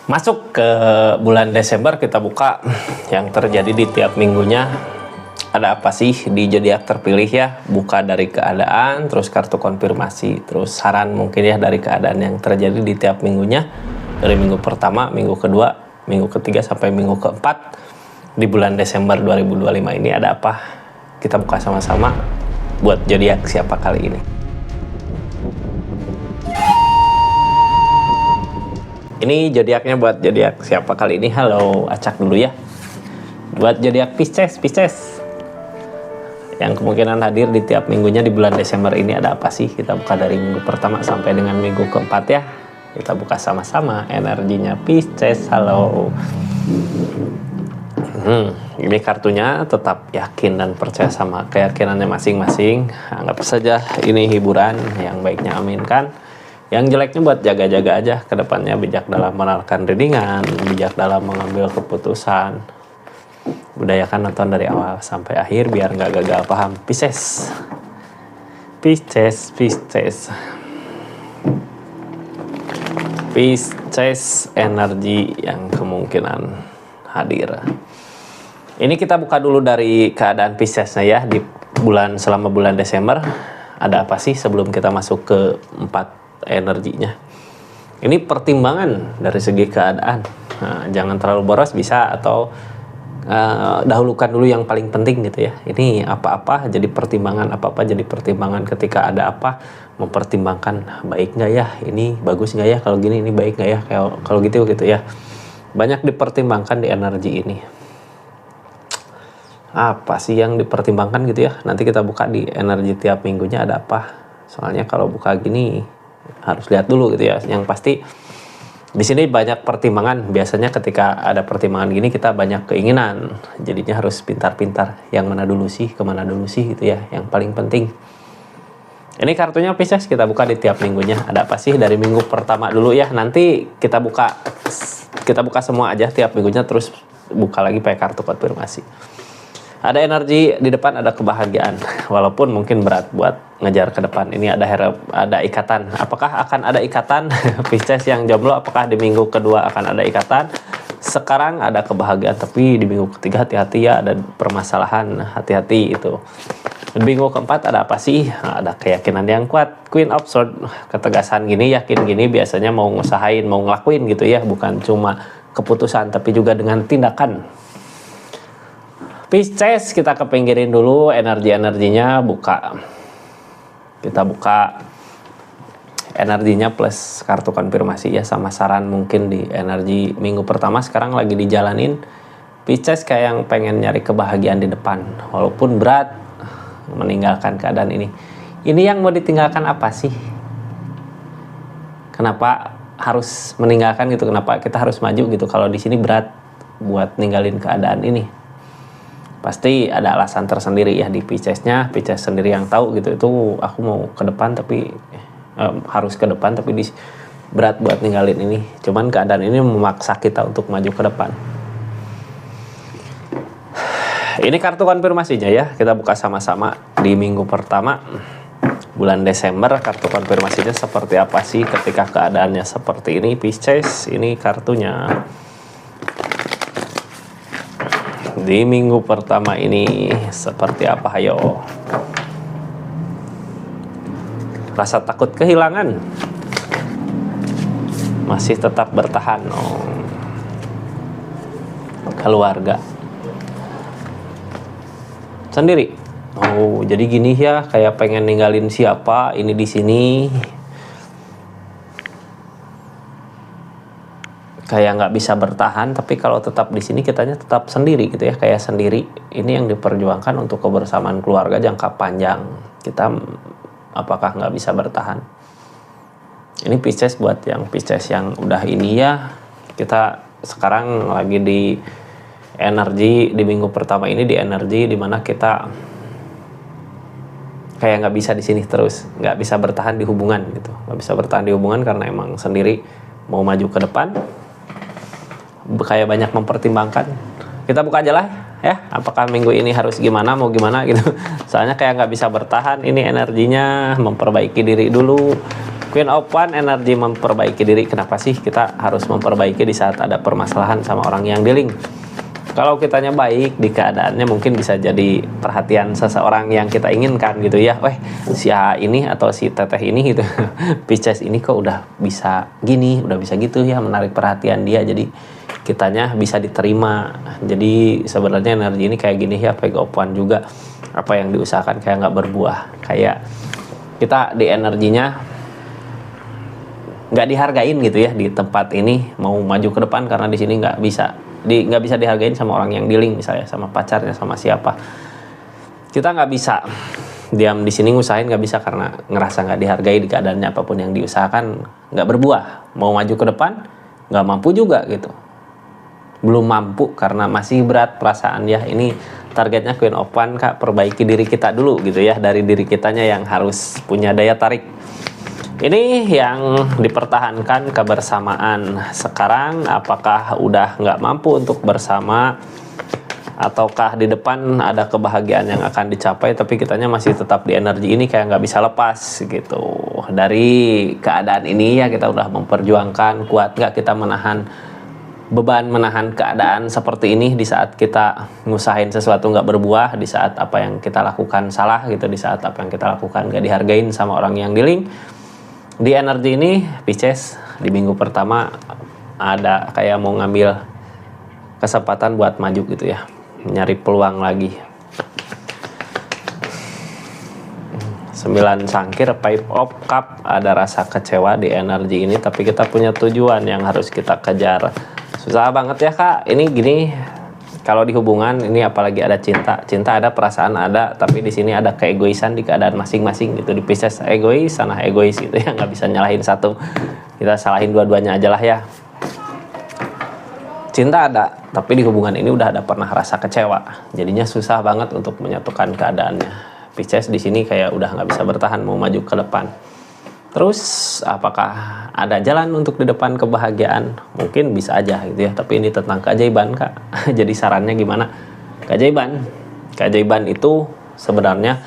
Masuk ke bulan Desember, kita buka yang terjadi di tiap minggunya. Ada apa sih di zodiak terpilih ya? Buka dari keadaan, terus kartu konfirmasi, terus saran mungkin ya dari keadaan yang terjadi di tiap minggunya. Dari minggu pertama, minggu kedua, minggu ketiga sampai minggu keempat di bulan Desember 2025 ini ada apa? Kita buka sama-sama buat zodiak siapa kali ini. Ini zodiaknya buat zodiak siapa kali ini? Halo, acak dulu ya. Buat zodiak Pisces, yang kemungkinan hadir di tiap minggunya di bulan Desember ini ada apa sih? Kita buka dari minggu pertama sampai dengan minggu keempat ya. Kita buka sama-sama energinya Pisces. Halo. Ini kartunya tetap yakin dan percaya sama keyakinannya masing-masing. Anggap saja ini hiburan, yang baiknya aminkan. Yang jeleknya buat jaga-jaga aja ke depannya, bijak dalam menawarkan readingan, bijak dalam mengambil keputusan. Budayakan nonton dari awal sampai akhir biar nggak gagal paham. Pisces, energi yang kemungkinan hadir. Ini kita buka dulu dari keadaan Piscesnya ya di selama bulan Desember. Ada apa sih sebelum kita masuk ke 4 energinya? Ini pertimbangan dari segi keadaan. Nah, jangan terlalu boros bisa, atau dahulukan dulu yang paling penting gitu ya. Ini apa-apa jadi pertimbangan, apa-apa jadi pertimbangan. Ketika ada apa, mempertimbangkan baik nggak ya, ini bagus nggak ya, kalau gini ini baik nggak ya, kalau gitu ya. Banyak dipertimbangkan di energi ini. Apa sih yang dipertimbangkan gitu ya? Nanti kita buka di energi tiap minggunya ada apa. Soalnya kalau buka gini harus lihat dulu gitu ya. Yang pasti di sini banyak pertimbangan. Biasanya ketika ada pertimbangan gini kita banyak keinginan. Jadinya harus pintar-pintar. Yang mana dulu sih, kemana dulu sih gitu ya. Yang paling penting. Ini kartunya Pisces, kita buka di tiap minggunya. Ada apa sih dari minggu pertama dulu ya. Nanti kita buka semua aja tiap minggunya, terus buka lagi pakai kartu konfirmasi. Ada energi di depan, ada kebahagiaan. Walaupun mungkin berat buat ngejar ke depan. Ini ada ikatan. Apakah akan ada ikatan? Pisces yang jomblo, apakah di minggu kedua akan ada ikatan? Sekarang ada kebahagiaan, tapi di minggu ketiga hati-hati ya, ada permasalahan, hati-hati itu. Di minggu keempat ada apa sih? Nah, ada keyakinan yang kuat. Queen of Swords, ketegasan gini, yakin gini, biasanya mau ngusahain, mau ngelakuin gitu ya. Bukan cuma keputusan, tapi juga dengan tindakan. Pisces, kita kepinggirin dulu energinya, buka. Kita buka energinya plus kartu konfirmasi ya, sama saran mungkin di energi minggu pertama sekarang lagi dijalanin. Pisces kayak yang pengen nyari kebahagiaan di depan, walaupun berat meninggalkan keadaan ini. Ini yang mau ditinggalkan apa sih? Kenapa harus meninggalkan gitu? Kenapa kita harus maju gitu? Kalau di sini berat buat ninggalin keadaan ini. Pasti ada alasan tersendiri ya di Piscesnya. Pisces sendiri yang tahu gitu. Itu aku mau ke depan tapi harus ke depan, tapi berat buat ninggalin ini. Cuman keadaan ini memaksa kita untuk maju ke depan. Ini kartu konfirmasinya ya. Kita buka sama-sama di minggu pertama bulan Desember. Kartu konfirmasinya seperti apa sih ketika keadaannya seperti ini Pisces? Ini kartunya. Di minggu pertama ini seperti apa? Ayo. Rasa takut kehilangan masih tetap bertahan. Keluarga sendiri. Jadi gini ya, kayak pengen ninggalin siapa ini di sini. Kayak nggak bisa bertahan, tapi kalau tetap di sini kitanya tetap sendiri gitu ya, kayak sendiri. Ini yang diperjuangkan untuk kebersamaan keluarga jangka panjang. Kita apakah nggak bisa bertahan? Ini Pisces buat yang Pisces yang udah ini ya. Kita sekarang lagi di energi di minggu pertama ini, di energi dimana kita kayak nggak bisa di sini terus, nggak bisa bertahan di hubungan gitu, nggak bisa bertahan di hubungan karena emang sendiri mau maju ke depan. Kayak banyak mempertimbangkan. Kita buka aja lah ya, apakah minggu ini harus gimana, mau gimana gitu. Soalnya kayak nggak bisa bertahan. Ini energinya memperbaiki diri dulu, Queen of Wands energi memperbaiki diri. Kenapa sih kita harus memperbaiki di saat ada permasalahan sama orang yang dealing? Kalau kitanya baik di keadaannya mungkin bisa jadi perhatian seseorang yang kita inginkan gitu ya. Si A ini atau si Teteh ini gitu. Pisces ini kok udah bisa gini, udah bisa gitu ya, menarik perhatian dia. Jadi kitanya bisa diterima. Jadi sebenarnya energi ini kayak gini ya, Page of Wands juga. Apa yang diusahakan kayak nggak berbuah. Kayak kita di energinya nggak dihargain gitu ya di tempat ini, mau maju ke depan karena di sini nggak bisa dihargain sama orang yang dealing, misalnya sama pacarnya, sama siapa. Kita nggak bisa diam di sini ngusahain, nggak bisa karena ngerasa nggak dihargai di keadaannya. Apapun yang diusahakan nggak berbuah. Mau maju ke depan nggak mampu juga gitu, belum mampu karena masih berat perasaan ya. Ini targetnya Queen of Wands, Kak, perbaiki diri kita dulu gitu ya, dari diri kitanya yang harus punya daya tarik. Ini yang dipertahankan kebersamaan. Sekarang apakah udah nggak mampu untuk bersama, ataukah di depan ada kebahagiaan yang akan dicapai tapi kitanya masih tetap di energi ini kayak nggak bisa lepas gitu. Dari keadaan ini ya kita udah memperjuangkan, kuat nggak kita menahan beban, menahan keadaan seperti ini di saat kita ngusahain sesuatu nggak berbuah, di saat apa yang kita lakukan salah gitu, di saat apa yang kita lakukan nggak dihargain sama orang yang dealing. Di energi ini Pisces di minggu pertama ada kayak mau ngambil kesempatan buat maju gitu ya, nyari peluang lagi. 9 sangkir, Five of Cups, ada rasa kecewa di energi ini, tapi kita punya tujuan yang harus kita kejar. Susah banget ya, Kak, ini gini. Kalau di hubungan ini apalagi ada cinta ada, perasaan ada, tapi di sini ada keegoisan di keadaan masing-masing gitu. Di Pisces egois, sana egois gitu ya, nggak bisa nyalahin satu, kita salahin dua-duanya aja lah ya. Cinta ada, tapi di hubungan ini udah ada pernah rasa kecewa, jadinya susah banget untuk menyatukan keadaannya. Pisces di sini kayak udah nggak bisa bertahan, mau maju ke depan. Terus apakah ada jalan untuk di depan kebahagiaan? Mungkin bisa aja gitu ya, tapi ini tentang keajaiban, Kak. Jadi sarannya gimana? Keajaiban itu sebenarnya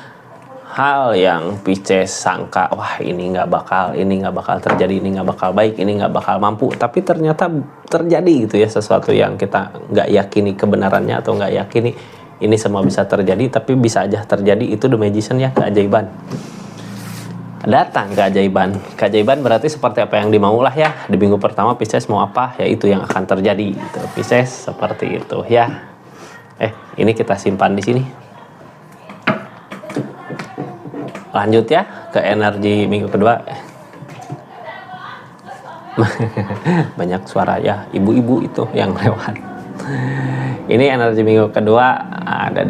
hal yang Pisces sangka, wah ini nggak bakal terjadi, ini nggak bakal baik, ini nggak bakal mampu, tapi ternyata terjadi gitu ya, sesuatu yang kita nggak yakini kebenarannya atau nggak yakini ini semua bisa terjadi, tapi bisa aja terjadi. Itu The Magician ya, keajaiban. Datang keajaiban berarti seperti apa yang dimau lah ya. Di minggu pertama Pisces mau apa ya itu yang akan terjadi gitu. Pisces seperti itu ya. Ini kita simpan di sini. Lanjut ya ke energi minggu kedua. Banyak suara ya, ibu-ibu itu yang lewat. Ini energi minggu kedua, ada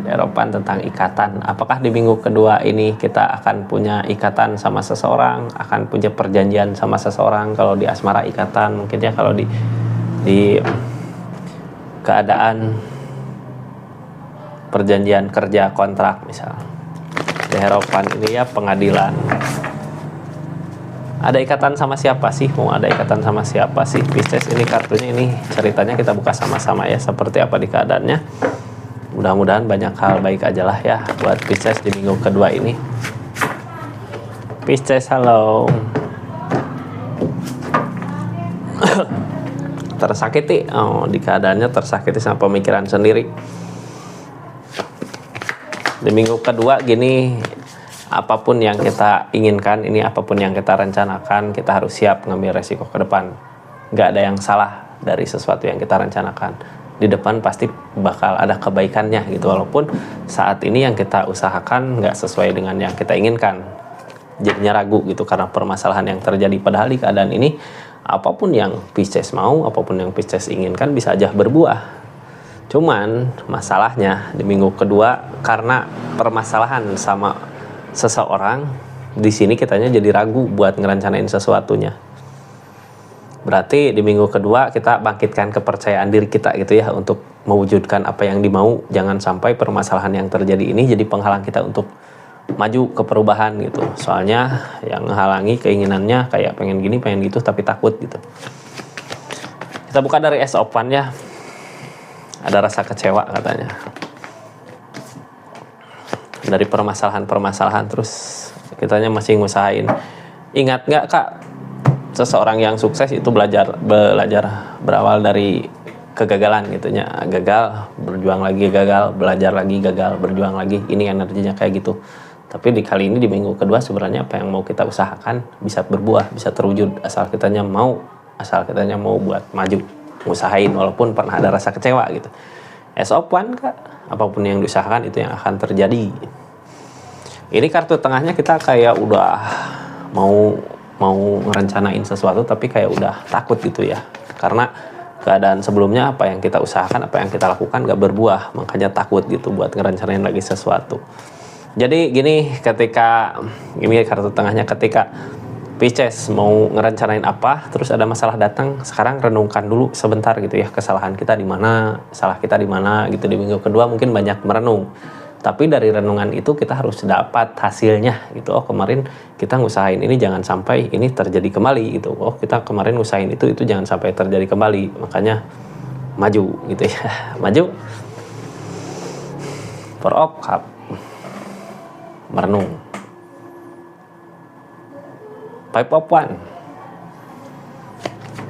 Hierophant tentang ikatan. Apakah di minggu kedua ini kita akan punya ikatan sama seseorang, akan punya perjanjian sama seseorang? Kalau di asmara ikatan mungkin ya, kalau di keadaan perjanjian kerja, kontrak misal. Di Hierophant ini ya pengadilan. Ada ikatan sama siapa sih? Mau ada ikatan sama siapa sih? Pisces ini kartunya, ini ceritanya kita buka sama-sama ya, seperti apa di keadaannya. Mudah-mudahan banyak hal baik aja lah ya buat Pisces di minggu kedua ini. Pisces, halo. Tersakiti, di keadaannya tersakiti sama pemikiran sendiri. Di minggu kedua gini, apapun yang kita inginkan, ini apapun yang kita rencanakan, kita harus siap ngambil resiko ke depan. Gak ada yang salah dari sesuatu yang kita rencanakan. Di depan pasti bakal ada kebaikannya gitu, walaupun saat ini yang kita usahakan gak sesuai dengan yang kita inginkan. Jadinya ragu gitu karena permasalahan yang terjadi. Padahal di keadaan ini, apapun yang Pisces mau, apapun yang Pisces inginkan bisa aja berbuah. Cuman masalahnya di minggu kedua, karena permasalahan sama seseorang, di sini kitanya jadi ragu buat ngerencanain sesuatunya. Berarti di minggu kedua kita bangkitkan kepercayaan diri kita gitu ya, untuk mewujudkan apa yang dimau. Jangan sampai permasalahan yang terjadi ini jadi penghalang kita untuk maju ke perubahan gitu. Soalnya yang menghalangi keinginannya kayak pengen gini, pengen gitu, tapi takut gitu. Kita buka dari Ace of Wands ya. Ada rasa kecewa katanya. Dari permasalahan-permasalahan terus kitanya masih ngusahain. Ingat nggak Kak, seseorang yang sukses itu belajar berawal dari kegagalan gitunya, gagal berjuang lagi, gagal belajar lagi, gagal berjuang lagi. Ini energinya kayak gitu. Tapi di kali ini di minggu kedua sebenarnya apa yang mau kita usahakan bisa berbuah, bisa terwujud asal kitanya mau buat maju, usahain walaupun pernah ada rasa kecewa gitu. As of one Kak, apapun yang diusahakan itu yang akan terjadi. Ini kartu tengahnya kita kayak udah mau ngerencanain sesuatu tapi kayak udah takut gitu ya, karena keadaan sebelumnya apa yang kita usahakan, apa yang kita lakukan gak berbuah, makanya takut gitu buat ngerencanain lagi sesuatu. Jadi gini, ketika ini kartu tengahnya, ketika Pisces mau ngerencanain apa terus ada masalah datang, sekarang renungkan dulu sebentar gitu ya, kesalahan kita di mana, salah kita di mana gitu. Di minggu kedua mungkin banyak merenung, tapi dari renungan itu kita harus dapat hasilnya gitu. Oh kemarin kita ngusahain ini jangan sampai ini terjadi kembali gitu. Oh kita kemarin ngusahain itu jangan sampai terjadi kembali, makanya maju gitu ya. Maju. Four of Cup, merenung. Five of Wands,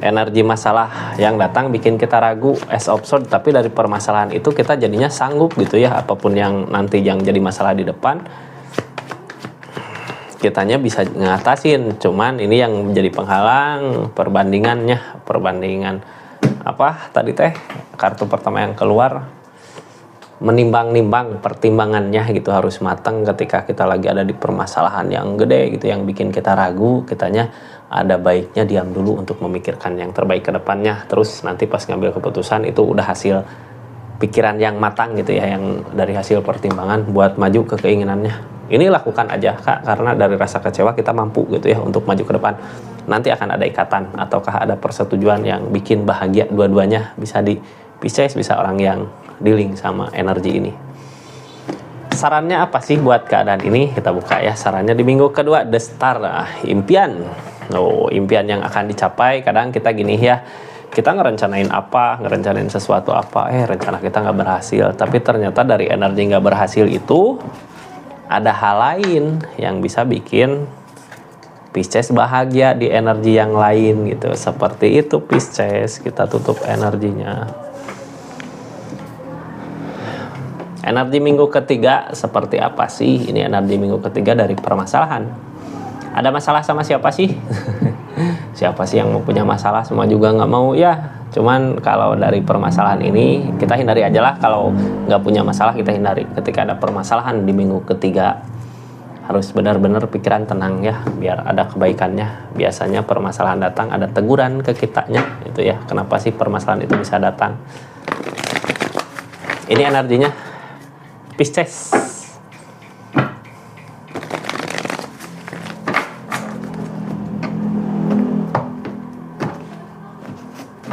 energi masalah yang datang bikin kita ragu. As of Swords, tapi dari permasalahan itu kita jadinya sanggup gitu ya, apapun yang nanti yang jadi masalah di depan kitanya bisa ngatasin. Cuman ini yang menjadi penghalang perbandingan apa tadi teh, kartu pertama yang keluar, menimbang-nimbang pertimbangannya gitu, harus matang ketika kita lagi ada di permasalahan yang gede gitu, yang bikin kita ragu. Kitanya ada baiknya diam dulu untuk memikirkan yang terbaik ke depannya, terus nanti pas ngambil keputusan itu udah hasil pikiran yang matang gitu ya, yang dari hasil pertimbangan buat maju ke keinginannya. Ini lakukan aja Kak, karena dari rasa kecewa kita mampu gitu ya untuk maju ke depan. Nanti akan ada ikatan ataukah ada persetujuan yang bikin bahagia dua-duanya, bisa di Pisces, bisa orang yang dealing sama energi ini. Sarannya apa sih buat keadaan ini? Kita buka ya sarannya di minggu kedua. The Star, impian. Impian yang akan dicapai. Kadang kita gini ya, kita ngerencanain sesuatu apa, rencana kita nggak berhasil, tapi ternyata dari energi nggak berhasil itu ada hal lain yang bisa bikin Pisces bahagia di energi yang lain gitu. Seperti itu Pisces, kita tutup energinya. Energi minggu ketiga seperti apa sih? Ini energi minggu ketiga dari permasalahan. Ada masalah sama siapa sih? Siapa sih yang mau punya masalah? Semua juga nggak mau ya. Cuman kalau dari permasalahan ini kita hindari aja lah. Kalau nggak punya masalah kita hindari. Ketika ada permasalahan di minggu ketiga harus benar-benar pikiran tenang ya, biar ada kebaikannya. Biasanya permasalahan datang ada teguran ke kitanya itu ya. Kenapa sih permasalahan itu bisa datang? Ini energinya Pisces.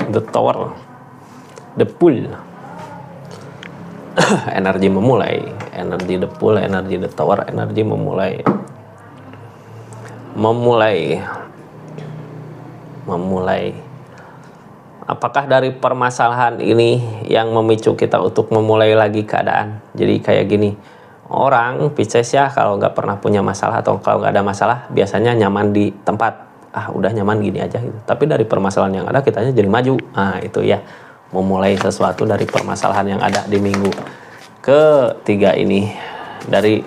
The Tower, The Pool. Energi memulai, energi The Pool, energi The Tower, energi memulai. Apakah dari permasalahan ini yang memicu kita untuk memulai lagi keadaan? Jadi kayak gini, orang Pisces ya kalau nggak pernah punya masalah atau kalau nggak ada masalah biasanya nyaman di tempat. Udah nyaman gini aja gitu. Tapi dari permasalahan yang ada kitanya jadi maju. Itu ya, memulai sesuatu dari permasalahan yang ada di minggu ketiga ini. Dari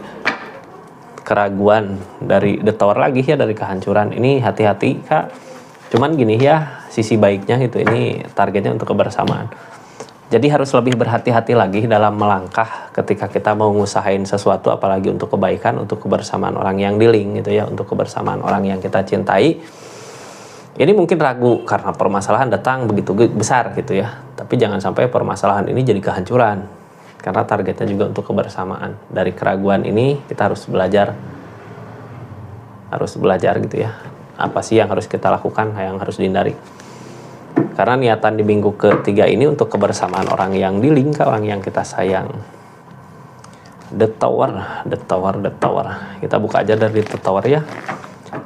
keraguan, dari The Tower lagi ya, dari kehancuran. Ini hati-hati Kak. Cuman gini ya, sisi baiknya gitu, ini targetnya untuk kebersamaan. Jadi harus lebih berhati-hati lagi dalam melangkah ketika kita mau ngusahain sesuatu, apalagi untuk kebaikan, untuk kebersamaan orang yang dealing gitu ya, untuk kebersamaan orang yang kita cintai. Ini mungkin ragu karena permasalahan datang begitu besar gitu ya. Tapi jangan sampai permasalahan ini jadi kehancuran, karena targetnya juga untuk kebersamaan. Dari keraguan ini kita harus belajar gitu ya. Apa sih yang harus kita lakukan, yang harus dihindari. Karena niatan di minggu ketiga ini untuk kebersamaan orang yang dealing, orang yang kita sayang. The Tower. Kita buka aja dari The Tower ya.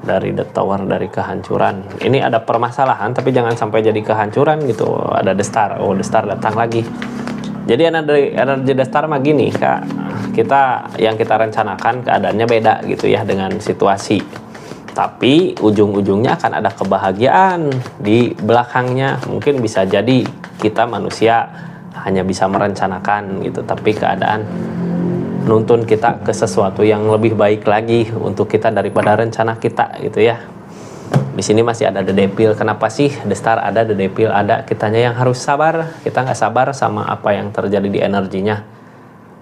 Dari The Tower, dari kehancuran. Ini ada permasalahan, tapi jangan sampai jadi kehancuran gitu. Ada The Star. The Star datang lagi. Jadi energi The Star mah gini, Kak. Yang kita rencanakan keadaannya beda gitu ya dengan situasi. Tapi ujung-ujungnya akan ada kebahagiaan di belakangnya. Mungkin bisa jadi kita manusia hanya bisa merencanakan gitu, tapi keadaan nuntun kita ke sesuatu yang lebih baik lagi untuk kita daripada rencana kita gitu ya. Di sini masih ada The Devil. Kenapa sih The Star ada, The Devil ada? Kitanya yang harus sabar. Kita nggak sabar sama apa yang terjadi di energinya.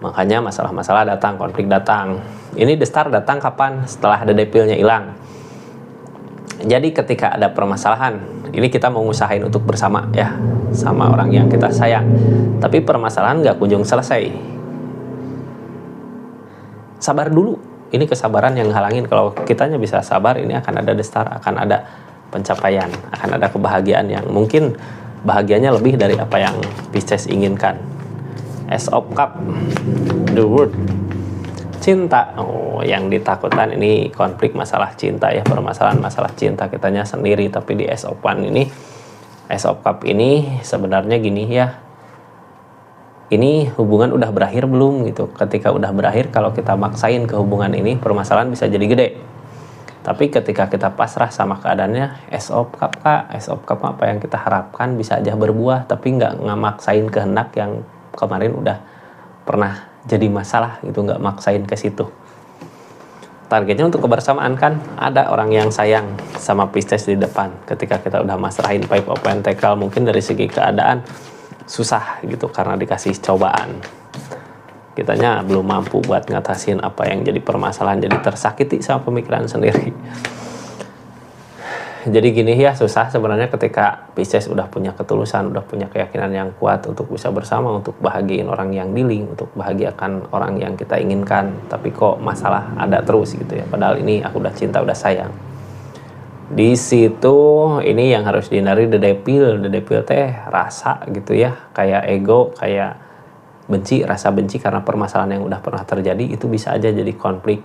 Makanya masalah-masalah datang, konflik datang. Ini The Star datang kapan? Setelah The Devil-nya hilang. Jadi ketika ada permasalahan, ini kita mau ngusahain untuk bersama ya, sama orang yang kita sayang. Tapi permasalahan nggak kunjung selesai. Sabar dulu. Ini kesabaran yang halangin. Kalau kitanya bisa sabar, ini akan ada The Star, akan ada pencapaian, akan ada kebahagiaan yang mungkin bahagianya lebih dari apa yang Pisces inginkan. Ace of Cup, The World. Cinta, yang ditakutkan ini konflik masalah cinta ya, permasalahan masalah cinta kitanya sendiri. Tapi di Ace of One ini, Ace of Cup ini sebenarnya gini ya, ini hubungan udah berakhir belum gitu. Ketika udah berakhir, kalau kita maksain ke hubungan ini, permasalahan bisa jadi gede. Tapi ketika kita pasrah sama keadaannya, Ace of Cup kak, Ace of Cup apa yang kita harapkan bisa aja berbuah, tapi nggak maksain kehendak yang kemarin udah pernah jadi masalah gitu, nggak maksain ke situ. Targetnya untuk kebersamaan kan, ada orang yang sayang sama Pisces di depan. Ketika kita udah masrahin Five of Pentacles, mungkin dari segi keadaan susah gitu karena dikasih cobaan. Kitanya belum mampu buat ngatasin apa yang jadi permasalahan, jadi tersakiti sama pemikiran sendiri. Jadi gini ya, susah sebenarnya ketika Pisces udah punya ketulusan, udah punya keyakinan yang kuat untuk bisa bersama, untuk bahagiain orang yang dealing, untuk bahagiakan orang yang kita inginkan. Tapi kok masalah ada terus gitu ya. Padahal ini aku udah cinta, udah sayang. Di situ ini yang harus dihindari The Devil. The Devil teh rasa gitu ya, kayak ego, kayak benci, rasa benci karena permasalahan yang udah pernah terjadi. Itu bisa aja jadi konflik.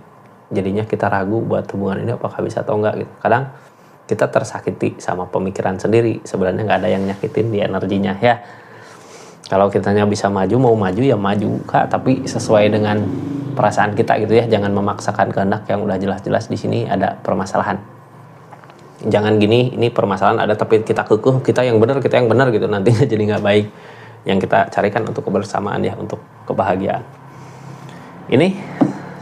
Jadinya kita ragu buat hubungan ini apakah bisa atau enggak gitu. Kadang kita tersakiti sama pemikiran sendiri, sebenarnya nggak ada yang nyakitin di energinya ya. Kalau kitanya bisa maju, mau maju ya maju kak, tapi sesuai dengan perasaan kita gitu ya. Jangan memaksakan kehendak yang udah jelas-jelas di sini ada permasalahan. Jangan gini, ini permasalahan ada tapi kita kekeh, kita yang benar gitu, nantinya jadi nggak baik. Yang kita carikan untuk kebersamaan ya, untuk kebahagiaan. Ini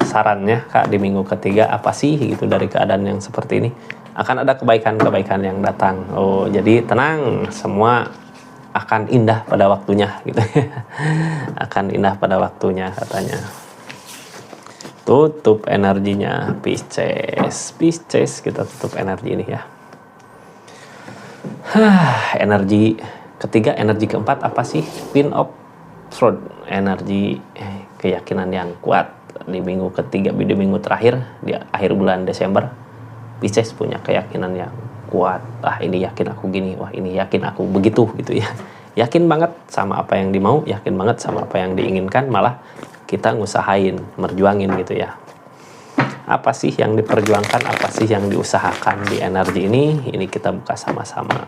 sarannya kak di minggu ketiga apa sih gitu dari keadaan yang seperti ini. Akan ada kebaikan-kebaikan yang datang. Jadi tenang, semua akan indah pada waktunya gitu. Akan indah pada waktunya katanya. Tutup energinya Pisces, kita tutup energi ini ya. Energi ketiga, energi keempat apa sih? Queen of Swords, energi keyakinan yang kuat di minggu ketiga, di minggu terakhir di akhir bulan Desember. Pisces punya keyakinan yang kuat. Ini yakin aku gini, wah ini yakin aku begitu gitu ya. Yakin banget sama apa yang dimau, yakin banget sama apa yang diinginkan, malah kita ngusahain, merjuangin gitu ya. Apa sih yang diperjuangkan, apa sih yang diusahakan di energi ini? Ini kita buka sama-sama.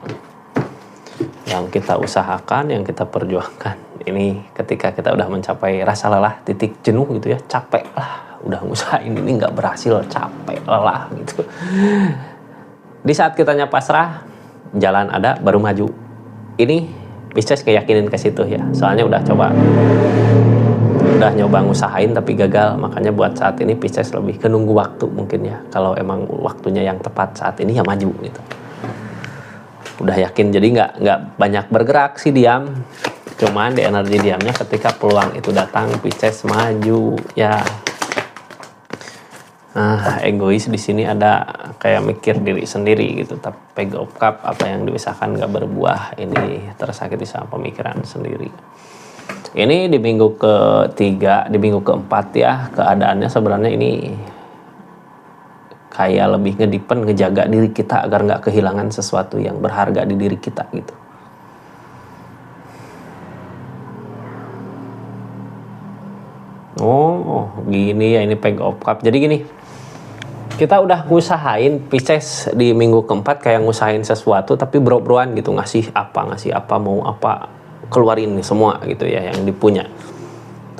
Yang kita usahakan, yang kita perjuangkan. Ini ketika kita udah mencapai rasa lelah, titik jenuh gitu ya, capek lah. Udah ngusahain ini nggak berhasil, capek, lelah gitu. Di saat kitanya pasrah, jalan ada baru maju. Ini Pisces keyakinin ke situ ya. Soalnya udah nyoba ngusahain tapi gagal. Makanya buat saat ini Pisces lebih ke nunggu waktu mungkin ya. Kalau emang waktunya yang tepat saat ini ya maju gitu. Udah yakin, jadi nggak banyak bergerak sih, diam. Cuman di energi diamnya ketika peluang itu datang, Pisces maju ya. Egois di sini ada kayak mikir diri sendiri gitu. Tapi Page of Cup, apa yang diusahakan nggak berbuah, ini tersakiti sama pemikiran sendiri. Ini di minggu ketiga, di minggu keempat ya, keadaannya sebenarnya ini kayak lebih ngedipen, ngejaga diri kita agar nggak kehilangan sesuatu yang berharga di diri kita gitu. Gini ya, ini Page of Cup. Jadi gini, kita udah ngusahain Pisces di minggu keempat kayak ngusahain sesuatu tapi bro-broan gitu, ngasih apa, mau apa, keluarin nih semua gitu ya yang dipunya.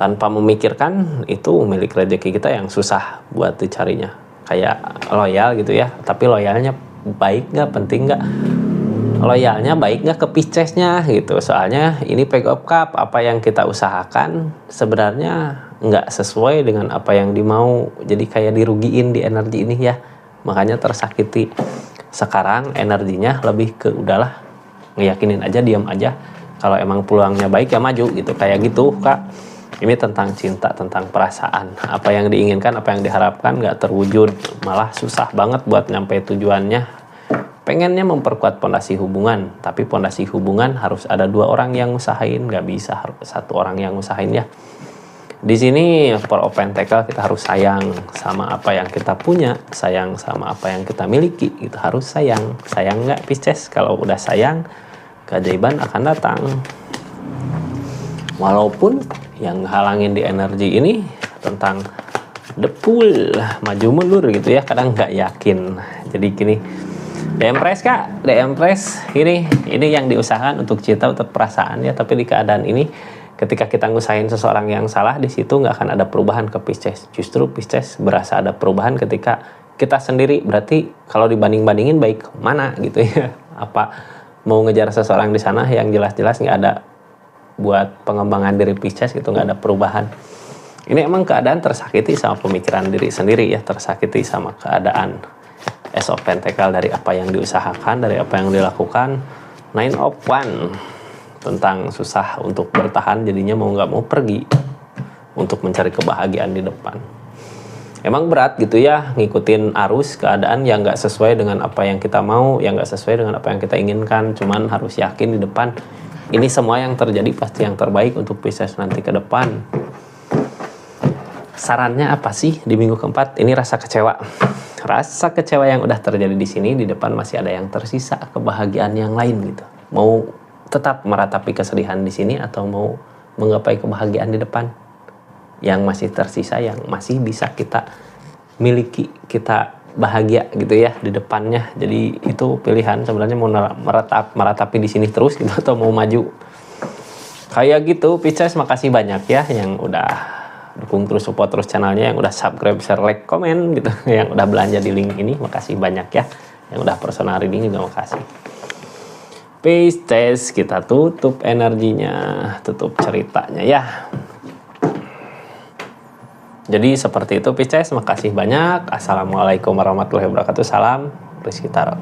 Tanpa memikirkan itu milik rezeki kita yang susah buat dicarinya. kayak loyal gitu ya, tapi loyalnya baik nggak, penting nggak, loyalnya baik nggak ke Piscesnya gitu. Soalnya ini Page of Cup, apa yang kita usahakan sebenarnya nggak sesuai dengan apa yang dimau, jadi kayak dirugiin di energi ini ya, makanya tersakiti. Sekarang energinya lebih ke udahlah, ngeyakinin aja, diam aja, kalau emang peluangnya baik ya maju gitu, kayak gitu Kak. Ini tentang cinta, tentang perasaan, apa yang diinginkan, apa yang diharapkan nggak terwujud, malah susah banget buat nyampe tujuannya. Pengennya memperkuat pondasi hubungan, tapi pondasi hubungan harus ada 2 orang yang usahain, nggak bisa harus 1 orang yang usahain ya. Di sini Four of Pentacle, kita harus sayang sama apa yang kita punya, sayang sama apa yang kita miliki, itu harus sayang. Sayang nggak Pisces? Kalau udah sayang, keajaiban akan datang. Walaupun yang halangin di energi ini tentang the pool, maju mundur gitu ya, kadang nggak yakin. Jadi gini, The Empress Kak, The Empress ini yang diusahakan untuk cinta, untuk perasaan ya, tapi di keadaan ini ketika kita ngusahain seseorang yang salah, di situ nggak akan ada perubahan ke Pisces. Justru Pisces berasa ada perubahan ketika kita sendiri. Berarti kalau dibanding-bandingin baik mana gitu ya, apa mau ngejar seseorang di sana yang jelas-jelas nggak ada buat pengembangan diri Pisces gitu, nggak ada perubahan. Ini emang keadaan tersakiti sama pemikiran diri sendiri ya, tersakiti sama keadaan Ace of Pentacle, dari apa yang diusahakan, dari apa yang dilakukan. Nine of Wands tentang susah untuk bertahan, jadinya mau nggak mau pergi untuk mencari kebahagiaan di depan. Emang berat gitu ya ngikutin arus keadaan yang nggak sesuai dengan apa yang kita mau, yang nggak sesuai dengan apa yang kita inginkan. Cuman harus yakin di depan ini semua yang terjadi pasti yang terbaik untuk Pisces nanti ke depan. Sarannya apa sih di minggu keempat? Ini rasa kecewa. Rasa kecewa yang udah terjadi di sini, di depan masih ada yang tersisa, kebahagiaan yang lain gitu. Mau tetap meratapi kesedihan di sini atau mau menggapai kebahagiaan di depan yang masih tersisa, yang masih bisa kita miliki, kita bahagia gitu ya di depannya. Jadi itu pilihan sebenarnya, mau meratapi di sini terus gitu atau mau maju. Kayak gitu Pisces. Makasih banyak ya yang udah dukung terus, support terus channelnya, yang udah subscribe, share, like, komen gitu, yang udah belanja di link ini, makasih banyak ya. Yang udah personal reading juga makasih. Pisces, kita tutup energinya, tutup ceritanya ya. Jadi seperti itu Pisces, makasih banyak. Assalamualaikum warahmatullahi wabarakatuh. Salam Rizky Taro.